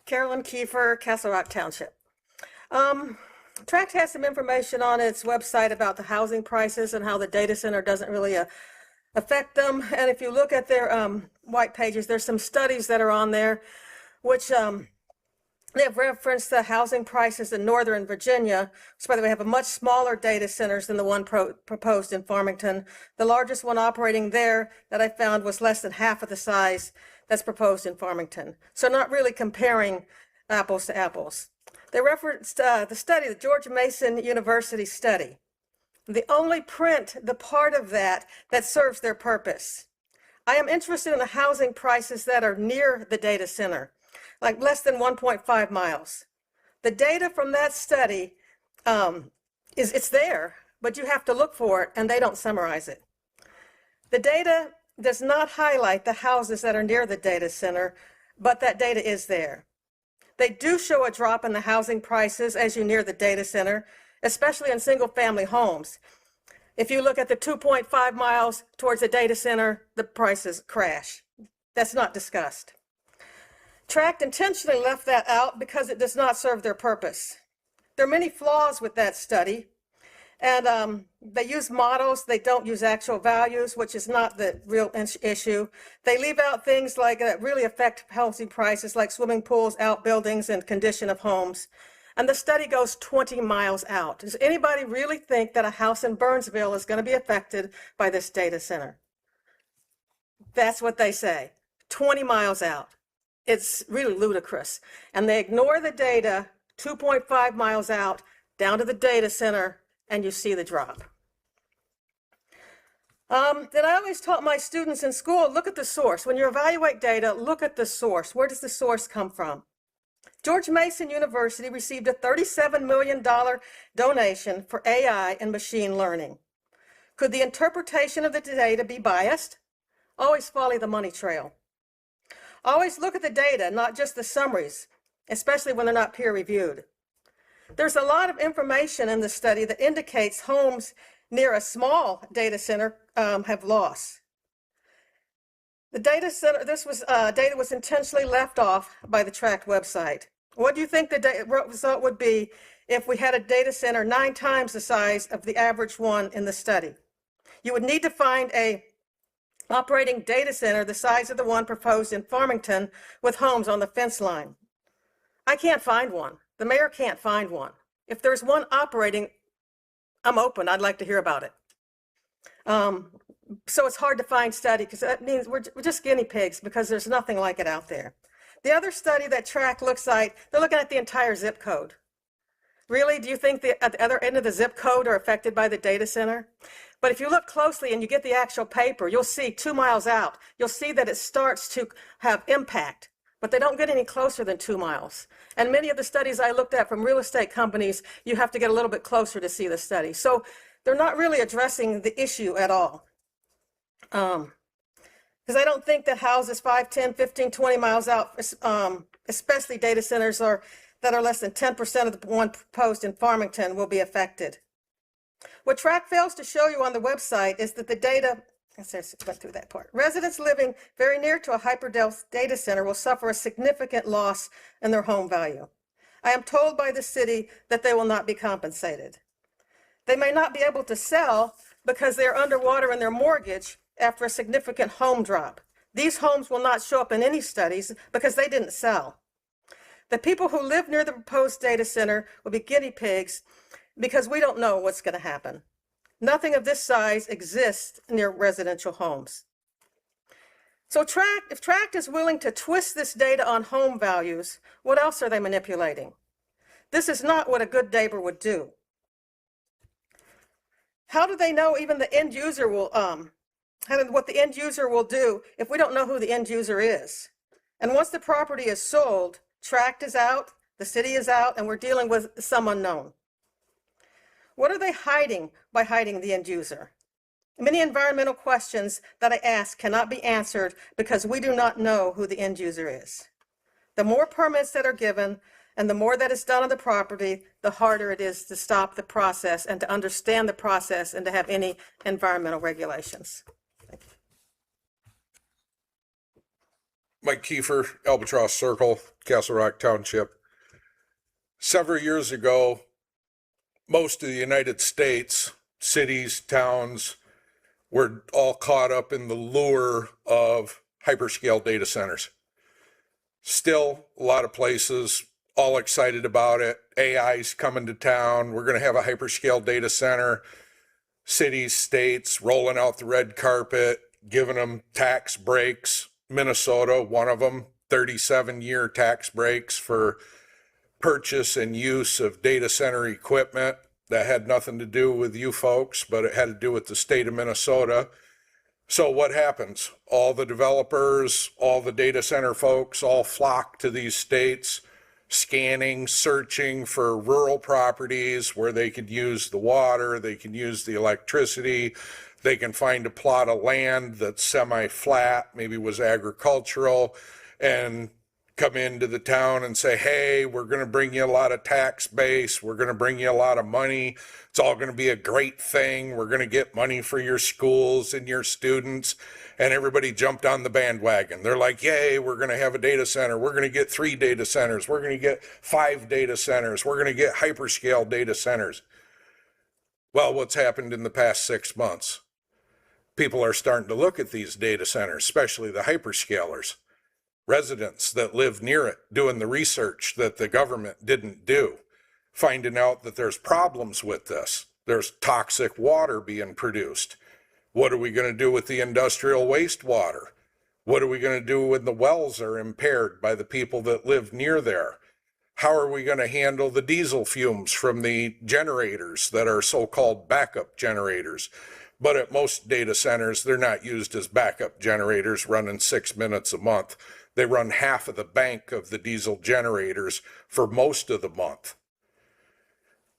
Carolyn Kiefer, Castle Rock Township. Tract has some information on its website about the housing prices and how the data center doesn't really affect them. And if you look at their white pages, there's some studies that are on there, which they have referenced the housing prices in Northern Virginia, which, by the way, have a much smaller data centers than the one proposed in Farmington. The largest one operating there that I found was less than half of the size that's proposed in Farmington. So not really comparing apples to apples. They referenced the study, the George Mason University study. They only print the part of that serves their purpose. I am interested in the housing prices that are near the data center, like less than 1.5 miles. The data from that study, it's there, but you have to look for it, and they don't summarize it. The data does not highlight the houses that are near the data center, but that data is there. They do show a drop in the housing prices as you near the data center, especially in single-family homes. If you look at the 2.5 miles towards the data center, the prices crash. That's not discussed. Tract intentionally left that out because it does not serve their purpose. There are many flaws with that study, and they use models. They don't use actual values, which is not the real issue. They leave out things like that really affect housing prices, like swimming pools, outbuildings, and condition of homes. And the study goes 20 miles out. Does anybody really think that a house in Burnsville is going to be affected by this data center? That's what they say, 20 miles out. It's really ludicrous. And they ignore the data 2.5 miles out down to the data center, and you see the drop. Then I always taught my students in school, look at the source. When you evaluate data, look at the source. Where does the source come from? George Mason University received a $37 million donation for AI and machine learning. Could the interpretation of the data be biased? Always follow the money trail. Always look at the data, not just the summaries, especially when they're not peer-reviewed. There's a lot of information in the study that indicates homes near a small data center have loss. The data center, data was intentionally left off by the Tract website. What do you think the result would be if we had a data center 9 times the size of the average one in the study? You would need to find a operating data center the size of the one proposed in Farmington with homes on the fence line. I can't find one. The mayor can't find one. If there's one operating, I'm open. I'd like to hear about it. So it's hard to find study because that means we're just guinea pigs because there's nothing like it out there. The other study that Tract looks at, they're looking at the entire zip code. Really, do you think at the other end of the zip code are affected by the data center? But if you look closely and you get the actual paper, you'll see 2 miles out, you'll see that it starts to have impact, but they don't get any closer than 2 miles. And many of the studies I looked at from real estate companies, you have to get a little bit closer to see the study. So they're not really addressing the issue at all. Because I don't think that houses 5, 10, 15, 20 miles out, especially data centers that are less than 10% of the one proposed in Farmington, will be affected. What Tract fails to show you on the website is that the data, I went through that part. Residents living very near to a hyperdense data center will suffer a significant loss in their home value. I am told by the city that they will not be compensated. They may not be able to sell because they are underwater in their mortgage after a significant home drop. These homes will not show up in any studies because they didn't sell. The people who live near the proposed data center will be guinea pigs because we don't know what's going to happen. Nothing of this size exists near residential homes. So if Tract is willing to twist this data on home values, what else are they manipulating? This is not what a good neighbor would do. How do they know even the end user will, what the end user will do if we don't know who the end user is? And once the property is sold, Tract is out, the city is out, and we're dealing with some unknown. What are they hiding by hiding the end user? Many environmental questions that I ask cannot be answered because we do not know who the end user is. The more permits that are given and the more that is done on the property, the harder it is to stop the process and to understand the process and to have any environmental regulations. Mike Kiefer, Albatross Circle, Castle Rock Township. Several years ago, most of the United States, cities, towns, were all caught up in the lure of hyperscale data centers. Still, a lot of places all excited about it. AI's coming to town. We're going to have a hyperscale data center. Cities, states rolling out the red carpet, giving them tax breaks. Minnesota, one of them, 37-year tax breaks for purchase and use of data center equipment. That had nothing to do with you folks, but it had to do with the state of Minnesota. So what happens? All the developers, all the data center folks all flock to these states, scanning, searching for rural properties where they could use the water, they can use the electricity, they can find a plot of land that's semi-flat, maybe was agricultural, and come into the town and say, hey, we're going to bring you a lot of tax base, we're going to bring you a lot of money, it's all going to be a great thing, we're going to get money for your schools and your students. And everybody jumped on the bandwagon. They're like, yay, we're going to have a data center, we're going to get 3 data centers, we're going to get 5 data centers, we're going to get hyperscale data centers. Well, what's happened in the past 6 months? People are starting to look at these data centers, especially the hyperscalers. Residents that live near it doing the research that the government didn't do, finding out that there's problems with this. There's toxic water being produced. What are we going to do with the industrial wastewater? What are we going to do when the wells are impaired by the people that live near there? How are we going to handle the diesel fumes from the generators that are so-called backup generators? But at most data centers, they're not used as backup generators running 6 minutes a month. They run half of the bank of the diesel generators for most of the month.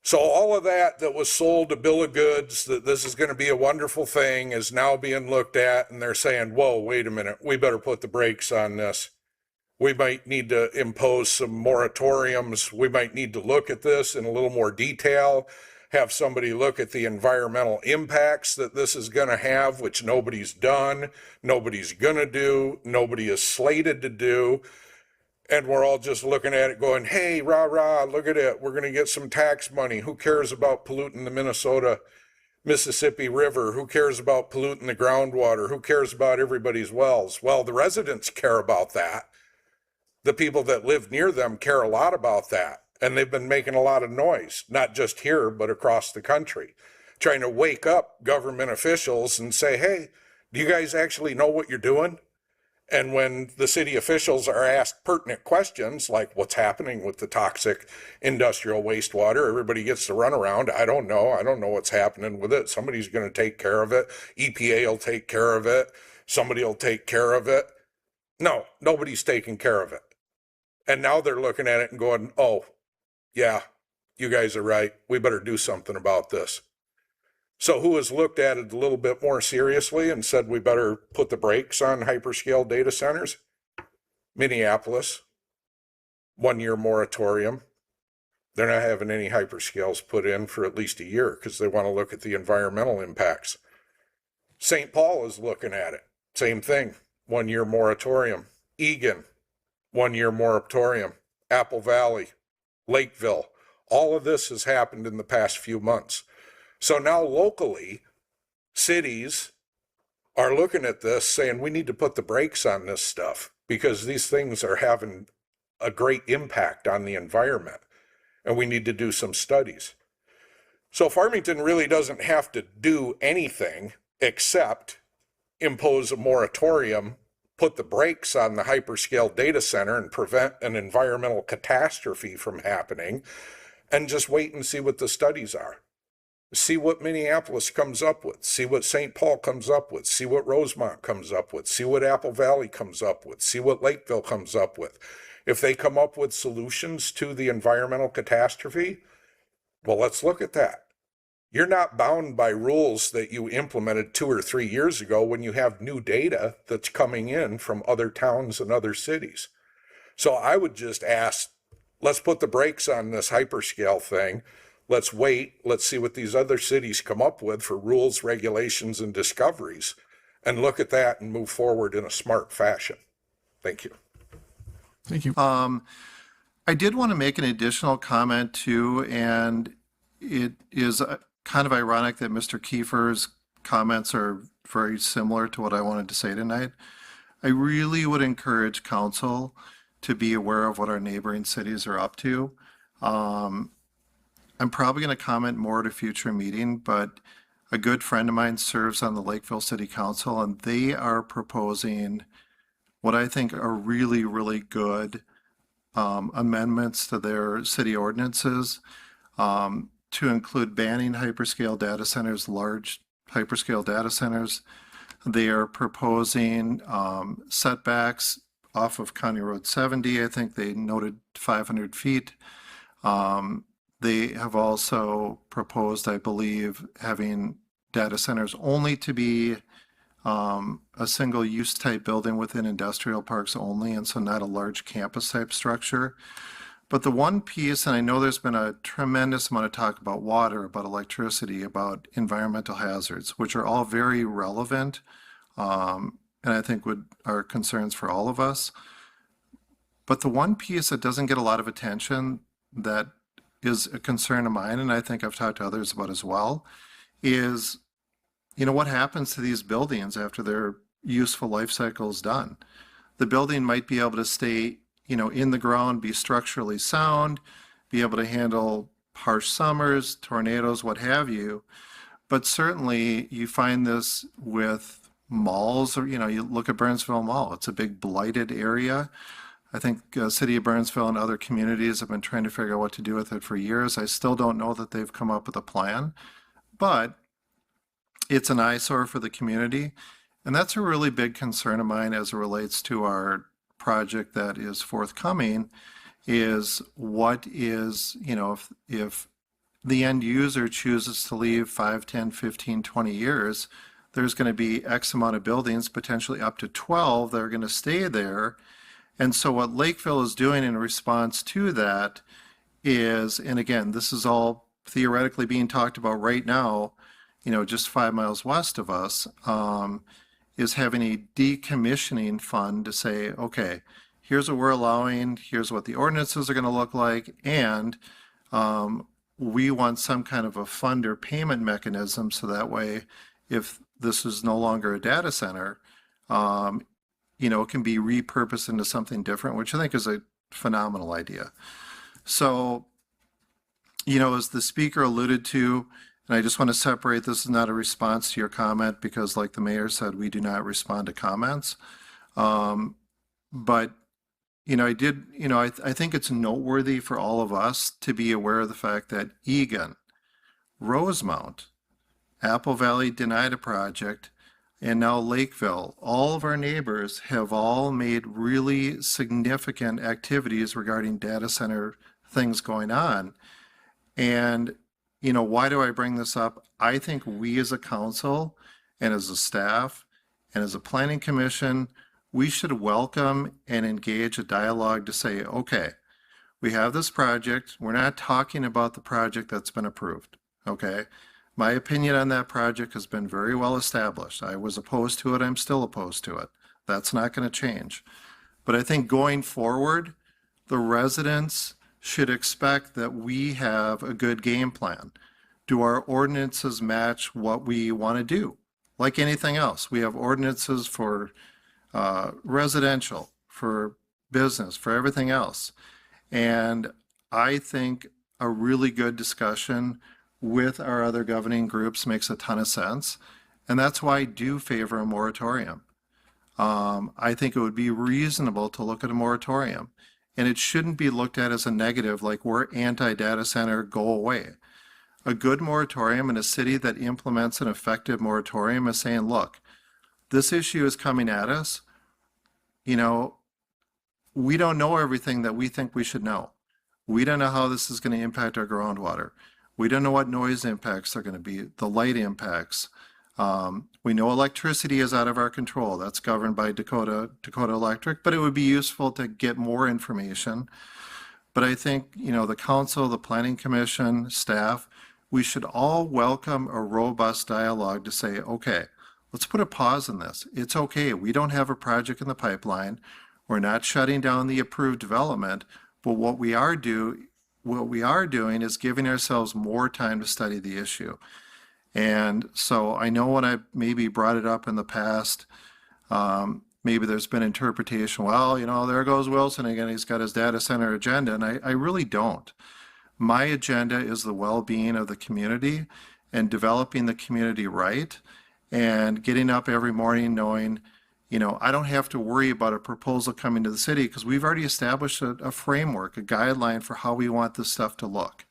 So all of that was sold a bill of goods, that this is going to be a wonderful thing, is now being looked at, and they're saying, whoa, wait a minute, we better put the brakes on this. We might need to impose some moratoriums. We might need to look at this in a little more detail, have somebody look at the environmental impacts that this is going to have, which nobody's done, nobody's going to do, nobody is slated to do. And we're all just looking at it going, hey, rah, rah, look at it. We're going to get some tax money. Who cares about polluting the Minnesota Mississippi River? Who cares about polluting the groundwater? Who cares about everybody's wells? Well, the residents care about that. The people that live near them care a lot about that. And they've been making a lot of noise, not just here, but across the country, trying to wake up government officials and say, hey, do you guys actually know what you're doing? And when the city officials are asked pertinent questions like what's happening with the toxic industrial wastewater, everybody gets to run around. I don't know what's happening with it. Somebody's going to take care of it. EPA will take care of it. Somebody will take care of it. No, nobody's taking care of it. And now they're looking at it and going, oh, yeah, you guys are right. We better do something about this. So who has looked at it a little bit more seriously and said we better put the brakes on hyperscale data centers? Minneapolis, 1-year moratorium. They're not having any hyperscales put in for at least a year because they want to look at the environmental impacts. St. Paul is looking at it. Same thing, 1-year moratorium. Egan, 1-year moratorium. Apple Valley, Lakeville. All of this has happened in the past few months. So now locally, cities are looking at this saying we need to put the brakes on this stuff because these things are having a great impact on the environment and we need to do some studies. So Farmington really doesn't have to do anything except impose a moratorium, put the brakes on the hyperscale data center and prevent an environmental catastrophe from happening, and just wait and see what the studies are. See what Minneapolis comes up with, see what St. Paul comes up with, see what Rosemont comes up with, see what Apple Valley comes up with, see what Lakeville comes up with. If they come up with solutions to the environmental catastrophe, well, let's look at that. You're not bound by rules that you implemented 2 or 3 years ago when you have new data that's coming in from other towns and other cities. So I would just ask, let's put the brakes on this hyperscale thing. Let's wait. Let's see what these other cities come up with for rules, regulations, and discoveries, and look at that and move forward in a smart fashion. Thank you. Thank you. I did want to make an additional comment too, and it is kind of ironic that Mr. Kiefer's comments are very similar to what I wanted to say tonight. I really would encourage council to be aware of what our neighboring cities are up to. I'm probably going to comment more at a future meeting, but a good friend of mine serves on the Lakeville City Council, and they are proposing what I think are really, really good amendments to their city ordinances to include banning hyperscale data centers, large hyperscale data centers. They are proposing setbacks off of County Road 70. I think they noted 500 feet. They have also proposed, I believe, having data centers only to be a single use type building within industrial parks only, and so not a large campus type structure. But the one piece, and I know there's been a tremendous amount of talk about water, about electricity, about environmental hazards, which are all very relevant, and I think are concerns for all of us. But the one piece that doesn't get a lot of attention that is a concern of mine, and I think I've talked to others about as well, is, you know, what happens to these buildings after their useful life cycle is done? The building might be able to stay, you know, in the ground, be structurally sound, be able to handle harsh summers, tornadoes, what have you. But certainly you find this with malls, or, you know, you look at Burnsville Mall, it's a big blighted area. I think City of Burnsville and other communities have been trying to figure out what to do with it for years. I still don't know that they've come up with a plan, but it's an eyesore for the community. And that's a really big concern of mine as it relates to our project that is forthcoming, is what is, you know, if the end user chooses to leave 5, 10, 15, 20 years, there's going to be X amount of buildings, potentially up to 12, that are going to stay there. And so what Lakeville is doing in response to that is, and again, this is all theoretically being talked about right now, you know, just 5 miles west of us, is having a decommissioning fund to say, okay, here's what we're allowing, here's what the ordinances are going to look like, and we want some kind of a fund or payment mechanism so that way, if this is no longer a data center, you know, it can be repurposed into something different, which I think is a phenomenal idea. So, you know, as the speaker alluded to, and I just want to separate, this is not a response to your comment because, like the mayor said, we do not respond to comments. But, you know, I think it's noteworthy for all of us to be aware of the fact that Egan, Rosemount, Apple Valley denied a project, and now Lakeville, all of our neighbors have all made really significant activities regarding data center things going on. And, you know, why do I bring this up? I think we as a council and as a staff and as a planning commission, we should welcome and engage a dialogue to say, okay, we have this project. We're not talking about the project that's been approved, okay? My opinion on that project has been very well established. I was opposed to it. I'm still opposed to it. That's not going to change. But I think going forward, the residents should expect that we have a good game plan. Do our ordinances match what we want to do? Like anything else, we have ordinances for residential, for business, for everything else. And I think a really good discussion with our other governing groups makes a ton of sense. And that's why I do favor a moratorium. I think it would be reasonable to look at a moratorium. And it shouldn't be looked at as a negative, like we're anti-data center, go away. A good moratorium in a city that implements an effective moratorium is saying, look, this issue is coming at us. You know, we don't know everything that we think we should know. We don't know how this is going to impact our groundwater. We don't know what noise impacts are going to be, the light impacts. We know electricity is out of our control. That's governed by Dakota Electric, but it would be useful to get more information. But I think, you know, the council, the planning commission, staff, we should all welcome a robust dialogue to say, okay, let's put a pause in this. It's okay. We don't have a project in the pipeline. We're not shutting down the approved development, but what we are doing is giving ourselves more time to study the issue. And so I know when I maybe brought it up in the past, maybe there's been interpretation, well, there goes Wilson again, he's got his data center agenda, and I really don't. My agenda is the well-being of the community and developing the community right, and getting up every morning knowing, I don't have to worry about a proposal coming to the city because we've already established a framework, a guideline for how we want this stuff to look.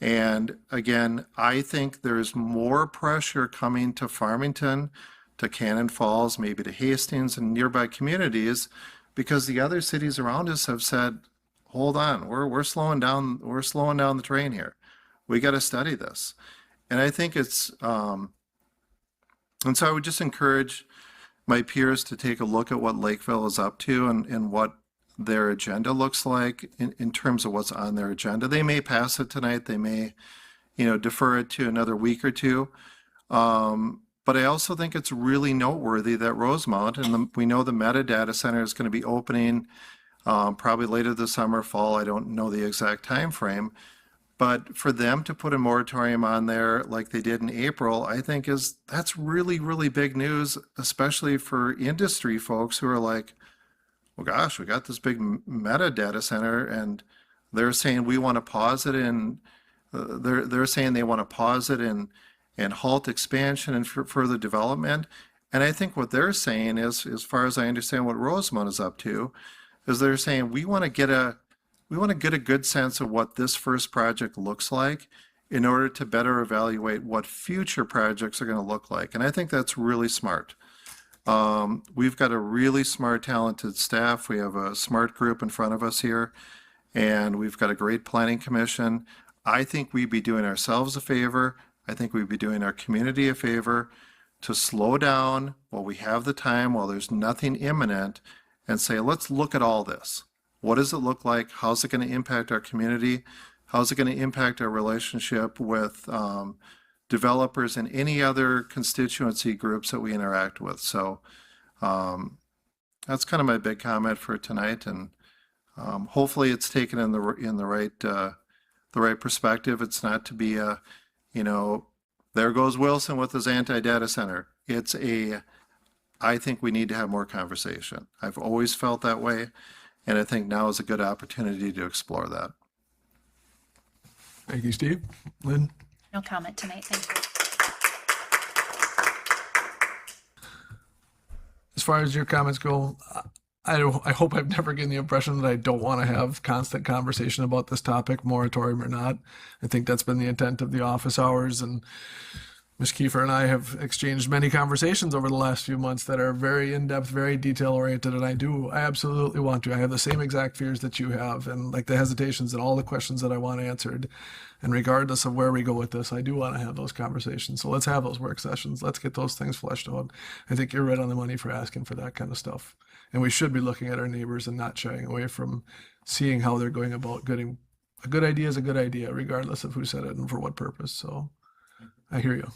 And again, I think there's more pressure coming to Farmington, to Cannon Falls, maybe to Hastings and nearby communities, because the other cities around us have said, hold on, we're slowing down the train here. We got to study this. And I think it's, and so I would just encourage my peers to take a look at what Lakeville is up to and what their agenda looks like in terms of what's on their agenda. They may pass it tonight. They may, defer it to another week or two. But I also think it's really noteworthy that Rosemount, and we know the metadata center is going to be opening probably later this summer, fall. I don't know the exact time frame. But for them to put a moratorium on there like they did in April, I think that's really, really big news, especially for industry folks who are like, well, gosh, we got this big metadata center, and they're saying we want to pause it, and they're saying they want to pause it and halt expansion and further development. And I think what they're saying is, as far as I understand what Rosemount is up to, is they're saying we want to get a good sense of what this first project looks like in order to better evaluate what future projects are going to look like. And I think that's really smart. We've got a really smart, talented staff. We have a smart group in front of us here, and we've got a great planning commission. I think we'd be doing ourselves a favor. I think we'd be doing our community a favor to slow down while we have the time, while there's nothing imminent, and say, let's look at all this. What does it look like? How's it going to impact our community? How's it going to impact our relationship with developers and any other constituency groups that we interact with? So that's kind of my big comment for tonight, and hopefully it's taken in the right perspective. It's not to be a, there goes Wilson with his anti-data center. I think we need to have more conversation. I've always felt that way, and I think now is a good opportunity to explore that. Thank you, Steve. Lynn? No comment tonight, thank you. As far as your comments go, I hope I've never given the impression that I don't want to have constant conversation about this topic, moratorium or not. I think that's been the intent of the office hours, and Ms. Kiefer and I have exchanged many conversations over the last few months that are very in-depth, very detail-oriented, and I absolutely want to. I have the same exact fears that you have, and like the hesitations and all the questions that I want answered. And regardless of where we go with this, I do want to have those conversations. So let's have those work sessions. Let's get those things fleshed out. I think you're right on the money for asking for that kind of stuff. And we should be looking at our neighbors and not shying away from seeing how they're going about getting a good idea is a good idea, regardless of who said it and for what purpose. So I hear you.